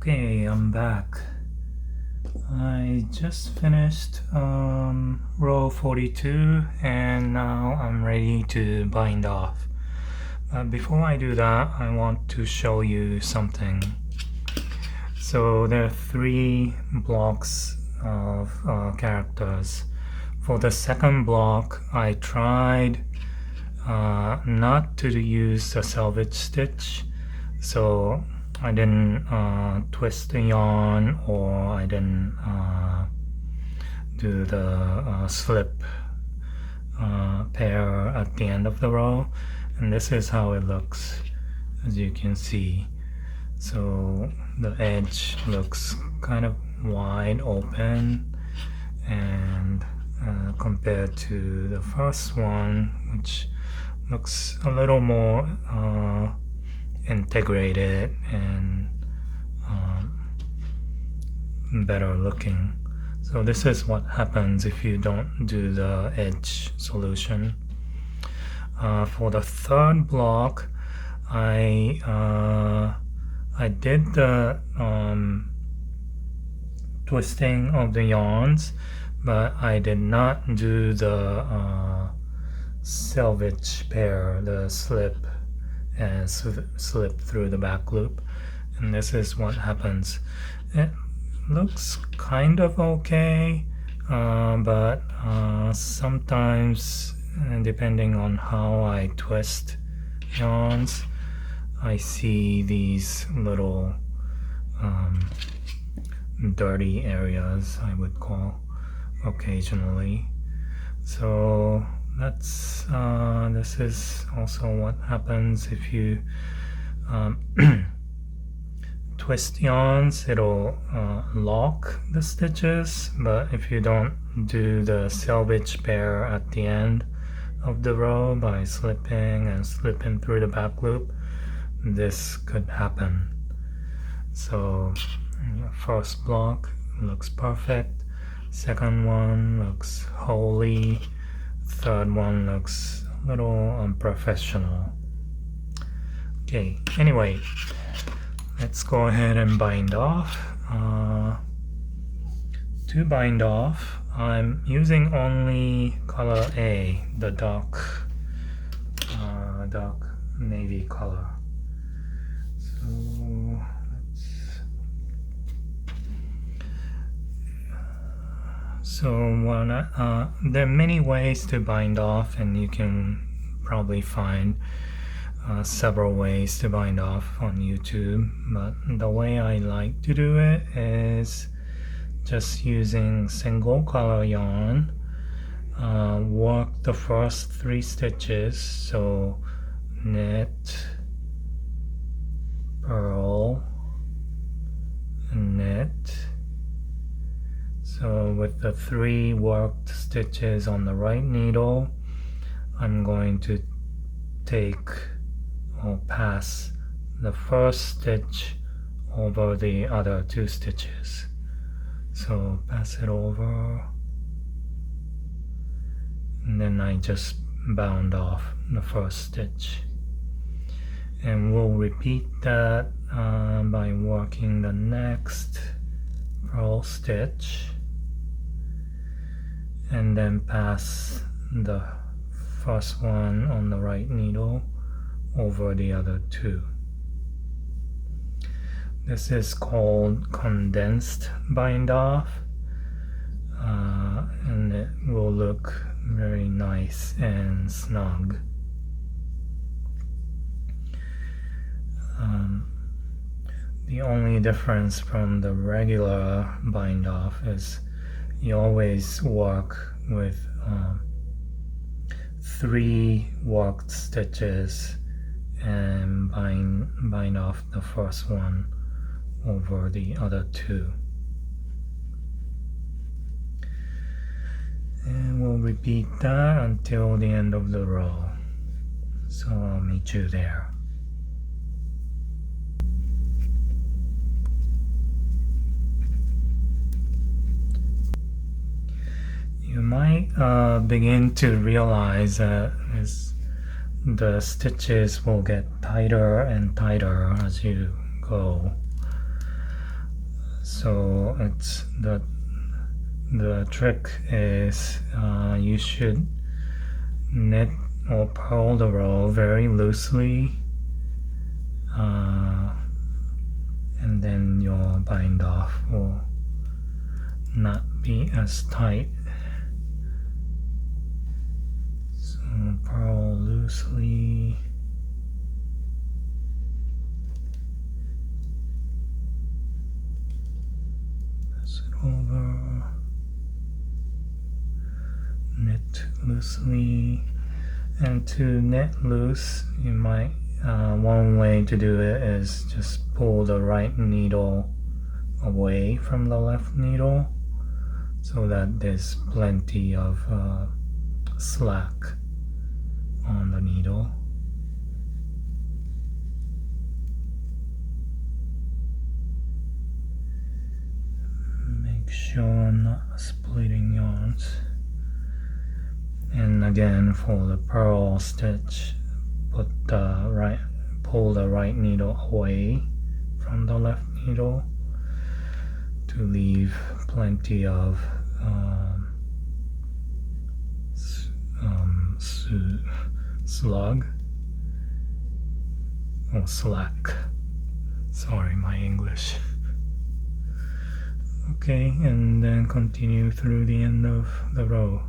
Okay, I'm back. I just finished row 42 and now I'm ready to bind off. Before I do that, I want to show you something. So there are 3 blocks of characters. For the second block, I tried not to use the selvage stitch, so I didn't twist the yarn, or I didn't do the slip pair at the end of the row, and this is how it looks, as you can see. So the edge looks kind of wide open, and compared to the first one, which looks a little more integrated and better looking. So this is what happens if you don't do the edge solution. For the third block, I did the twisting of the yarns, but I did not do the selvage pair, the slip and slip through the back loop, and this is what happens. It looks kind of okay, but sometimes, depending on how I twist yarns, I see these little dirty areas, I would call, occasionally. So that's this is also what happens if you twist yarns. It'll lock the stitches, but if you don't do the selvage pair at the end of the row by slipping and slipping through the back loop, this could happen. So first block looks perfect, second one looks holy, third one looks a little unprofessional. Okay, anyway, let's go ahead and bind off. To bind off, I'm using only color A, the dark navy color. There are many ways to bind off, and you can probably find several ways to bind off on YouTube, but the way I like to do it is just using single color yarn. Work the first 3 stitches, so knit, purl, knit. So with the 3 worked stitches on the right needle, I'm going to take or pass the first stitch over the other 2 stitches. So pass it over, and then I just bound off the first stitch. And we'll repeat that by working the next purl stitch, and then pass the first one on the right needle over the other 2. This is called condensed bind off, and it will look very nice and snug. The only difference from the regular bind off is you always work with 3 worked stitches and bind off the first one over the other 2. And we'll repeat that until the end of the row. So I'll meet you there. You might begin to realize that the stitches will get tighter and tighter as you go. So it's the trick is you should knit or purl the row very loosely, and then your bind off will not be as tight. So purl loosely. Pass it over. Knit loosely. And to knit loose, you might one way to do it is just pull the right needle away from the left needle so that there's plenty of slack on the needle. Make sure not splitting yarns. And again, for the purl stitch, pull the right needle away from the left needle to leave plenty of slug or slack. Sorry, my English. Okay, and then continue through the end of the row.